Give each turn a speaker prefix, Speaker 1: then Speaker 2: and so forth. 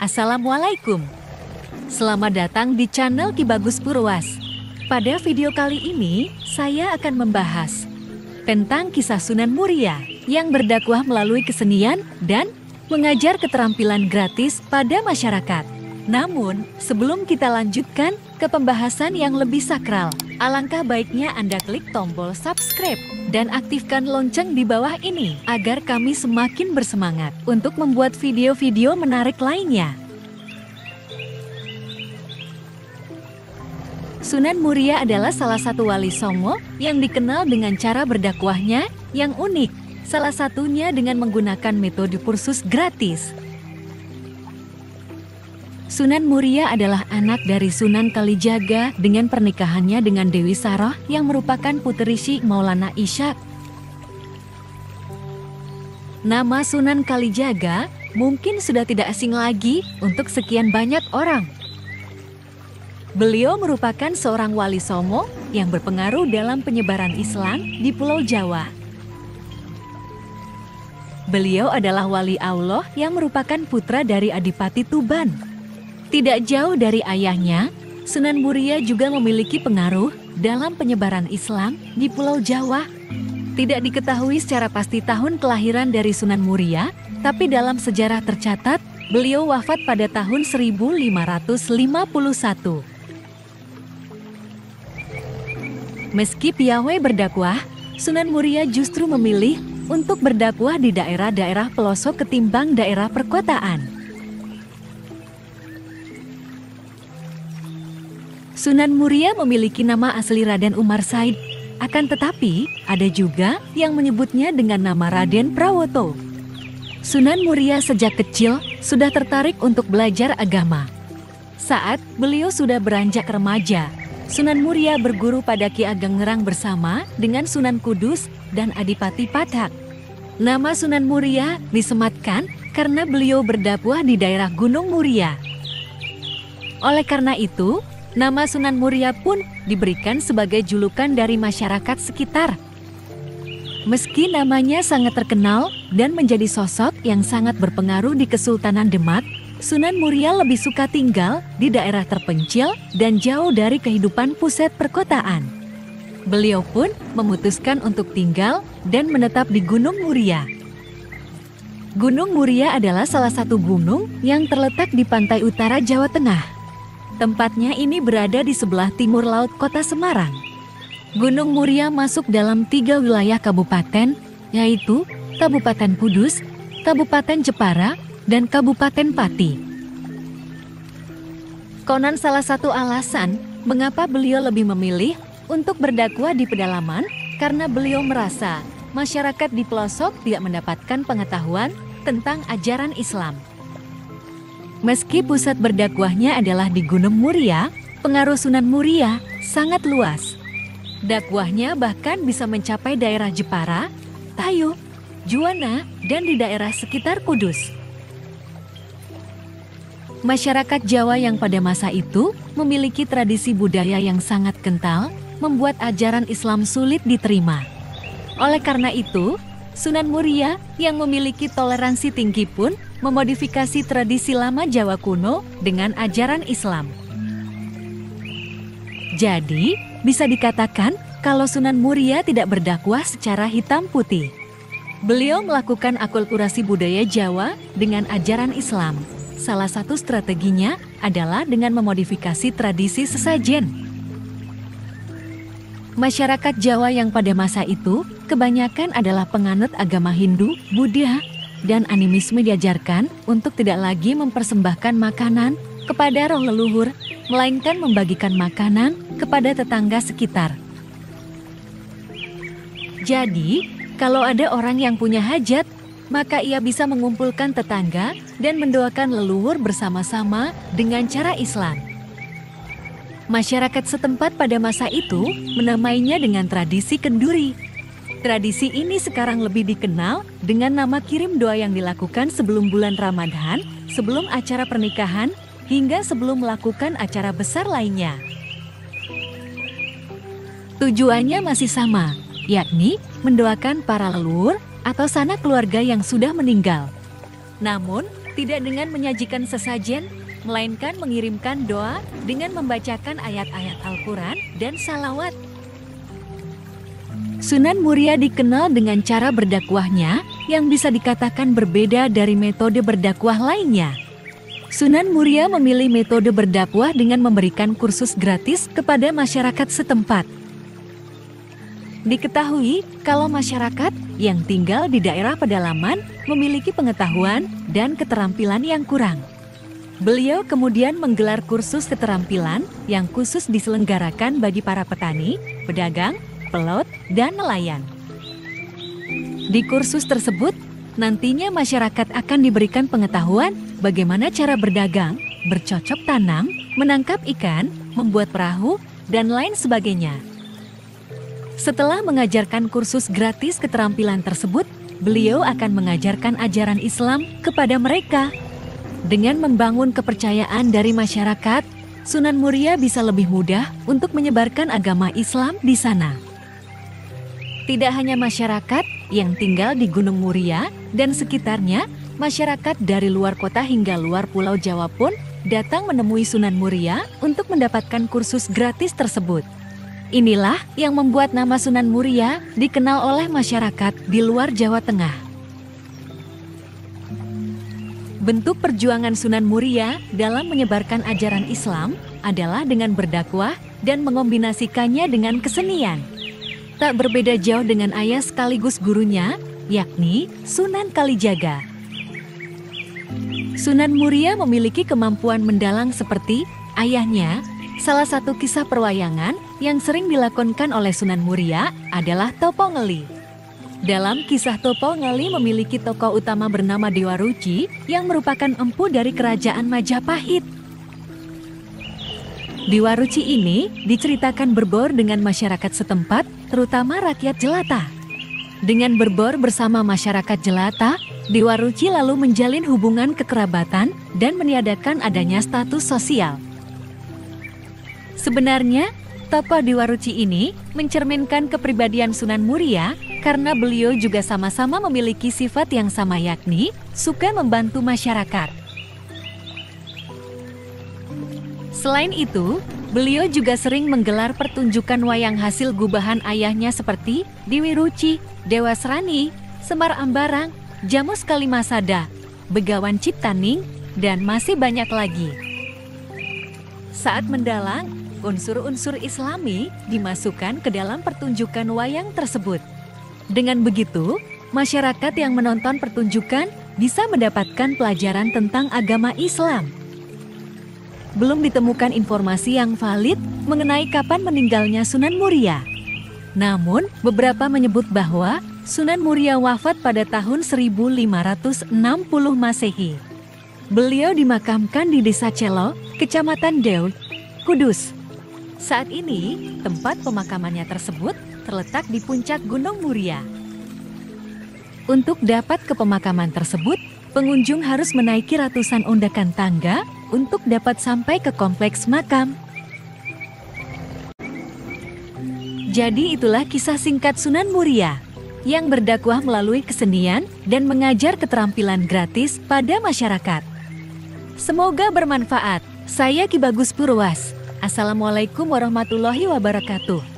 Speaker 1: Assalamualaikum. Selamat datang di channel Ki Bagus Purwas. Pada video kali ini, saya akan membahas tentang kisah Sunan Muria yang berdakwah melalui kesenian dan mengajar keterampilan gratis pada masyarakat. Namun, sebelum kita lanjutkan ke pembahasan yang lebih sakral, alangkah baiknya Anda klik tombol subscribe dan aktifkan lonceng di bawah ini agar kami semakin bersemangat untuk membuat video-video menarik lainnya. Sunan Muria adalah salah satu wali Songo yang dikenal dengan cara berdakwahnya yang unik, salah satunya dengan menggunakan metode kursus gratis. Sunan Muria adalah anak dari Sunan Kalijaga dengan pernikahannya dengan Dewi Saroh yang merupakan putri Syekh Maulana Ishaq. Nama Sunan Kalijaga mungkin sudah tidak asing lagi untuk sekian banyak orang. Beliau merupakan seorang wali Songo yang berpengaruh dalam penyebaran Islam di Pulau Jawa. Beliau adalah wali Allah yang merupakan putra dari Adipati Tuban. Tidak jauh dari ayahnya, Sunan Muria juga memiliki pengaruh dalam penyebaran Islam di Pulau Jawa. Tidak diketahui secara pasti tahun kelahiran dari Sunan Muria, tapi dalam sejarah tercatat, beliau wafat pada tahun 1551. Meski piawai berdakwah, Sunan Muria justru memilih untuk berdakwah di daerah-daerah pelosok ketimbang daerah perkotaan. Sunan Muria memiliki nama asli Raden Umar Said, akan tetapi ada juga yang menyebutnya dengan nama Raden Prawoto. Sunan Muria sejak kecil sudah tertarik untuk belajar agama. Saat beliau sudah beranjak remaja, Sunan Muria berguru pada Ki Ageng Ngerang bersama dengan Sunan Kudus dan Adipati Pathak. Nama Sunan Muria disematkan karena beliau berdakwah di daerah Gunung Muria. Oleh karena itu, nama Sunan Muria pun diberikan sebagai julukan dari masyarakat sekitar. Meski namanya sangat terkenal dan menjadi sosok yang sangat berpengaruh di Kesultanan Demak, Sunan Muria lebih suka tinggal di daerah terpencil dan jauh dari kehidupan pusat perkotaan. Beliau pun memutuskan untuk tinggal dan menetap di Gunung Muria. Gunung Muria adalah salah satu gunung yang terletak di pantai utara Jawa Tengah. Tempatnya ini berada di sebelah timur laut kota Semarang. Gunung Muria masuk dalam 3 wilayah kabupaten, yaitu Kabupaten Kudus, Kabupaten Jepara, dan Kabupaten Pati. Konon salah satu alasan mengapa beliau lebih memilih untuk berdakwah di pedalaman karena beliau merasa masyarakat di pelosok tidak mendapatkan pengetahuan tentang ajaran Islam. Meski pusat berdakwahnya adalah di Gunung Muria, pengaruh Sunan Muria sangat luas. Dakwahnya bahkan bisa mencapai daerah Jepara, Tayu, Juwana, dan di daerah sekitar Kudus. Masyarakat Jawa yang pada masa itu memiliki tradisi budaya yang sangat kental, membuat ajaran Islam sulit diterima. Oleh karena itu, Sunan Muria yang memiliki toleransi tinggi pun memodifikasi tradisi lama Jawa kuno dengan ajaran Islam. Jadi, bisa dikatakan kalau Sunan Muria tidak berdakwah secara hitam putih. Beliau melakukan akulturasi budaya Jawa dengan ajaran Islam. Salah satu strateginya adalah dengan memodifikasi tradisi sesajen. Masyarakat Jawa yang pada masa itu kebanyakan adalah penganut agama Hindu, Buddha, dan animisme diajarkan untuk tidak lagi mempersembahkan makanan kepada roh leluhur, melainkan membagikan makanan kepada tetangga sekitar. Jadi, kalau ada orang yang punya hajat, maka ia bisa mengumpulkan tetangga dan mendoakan leluhur bersama-sama dengan cara Islam. Masyarakat setempat pada masa itu menamainya dengan tradisi kenduri. Tradisi ini sekarang lebih dikenal dengan nama kirim doa yang dilakukan sebelum bulan Ramadan, sebelum acara pernikahan, hingga sebelum melakukan acara besar lainnya. Tujuannya masih sama, yakni mendoakan para leluhur atau sanak keluarga yang sudah meninggal. Namun, Tidak dengan menyajikan sesajen, melainkan mengirimkan doa dengan membacakan ayat-ayat Al-Quran dan salawat. Sunan Muria dikenal dengan cara berdakwahnya yang bisa dikatakan berbeda dari metode berdakwah lainnya. Sunan Muria memilih metode berdakwah dengan memberikan kursus gratis kepada masyarakat setempat. Diketahui kalau masyarakat yang tinggal di daerah pedalaman memiliki pengetahuan dan keterampilan yang kurang. Beliau kemudian menggelar kursus keterampilan yang khusus diselenggarakan bagi para petani, pedagang, pelaut, dan nelayan. Di kursus tersebut, nantinya masyarakat akan diberikan pengetahuan bagaimana cara berdagang, bercocok tanam, menangkap ikan, membuat perahu, dan lain sebagainya. Setelah mengajarkan kursus gratis keterampilan tersebut, beliau akan mengajarkan ajaran Islam kepada mereka. Dengan membangun kepercayaan dari masyarakat, Sunan Muria bisa lebih mudah untuk menyebarkan agama Islam di sana. Tidak hanya masyarakat yang tinggal di Gunung Muria dan sekitarnya, masyarakat dari luar kota hingga luar Pulau Jawa pun datang menemui Sunan Muria untuk mendapatkan kursus gratis tersebut. Inilah yang membuat nama Sunan Muria dikenal oleh masyarakat di luar Jawa Tengah. Bentuk perjuangan Sunan Muria dalam menyebarkan ajaran Islam adalah dengan berdakwah dan mengombinasikannya dengan kesenian. Tak berbeda jauh dengan ayah sekaligus gurunya, yakni Sunan Kalijaga. Sunan Muria memiliki kemampuan mendalang seperti ayahnya. Salah satu kisah perwayangan yang sering dilakonkan oleh Sunan Muria adalah Topo Ngeli. Dalam kisah Topo Ngeli memiliki tokoh utama bernama Dewa Ruci yang merupakan empu dari kerajaan Majapahit. Dewa Ruci ini diceritakan berbaur dengan masyarakat setempat, terutama rakyat jelata. Dengan berbaur bersama masyarakat jelata, Dewa Ruci lalu menjalin hubungan kekerabatan dan meniadakan adanya status sosial. Sebenarnya, tokoh Dewa Ruci ini mencerminkan kepribadian Sunan Muria karena beliau juga sama-sama memiliki sifat yang sama, yakni suka membantu masyarakat. Selain itu, beliau juga sering menggelar pertunjukan wayang hasil gubahan ayahnya seperti Dewi Ruci, Dewa Serani, Semar Ambarang, Jamus Kalimasada, Begawan Ciptaning, dan masih banyak lagi. Saat mendalang, unsur-unsur Islami dimasukkan ke dalam pertunjukan wayang tersebut. Dengan begitu, masyarakat yang menonton pertunjukan bisa mendapatkan pelajaran tentang agama Islam. Belum ditemukan informasi yang valid mengenai kapan meninggalnya Sunan Muria. Namun, beberapa menyebut bahwa Sunan Muria wafat pada tahun 1560 Masehi. Beliau dimakamkan di Desa Celo, Kecamatan Deut, Kudus. Saat ini, tempat pemakamannya tersebut terletak di puncak Gunung Muria. Untuk dapat ke pemakaman tersebut, pengunjung harus menaiki ratusan ondakan tangga untuk dapat sampai ke kompleks makam. Jadi itulah kisah singkat Sunan Muria yang berdakwah melalui kesenian dan mengajar keterampilan gratis pada masyarakat. Semoga bermanfaat. Saya Ki Bagus Purwas. Assalamualaikum warahmatullahi wabarakatuh.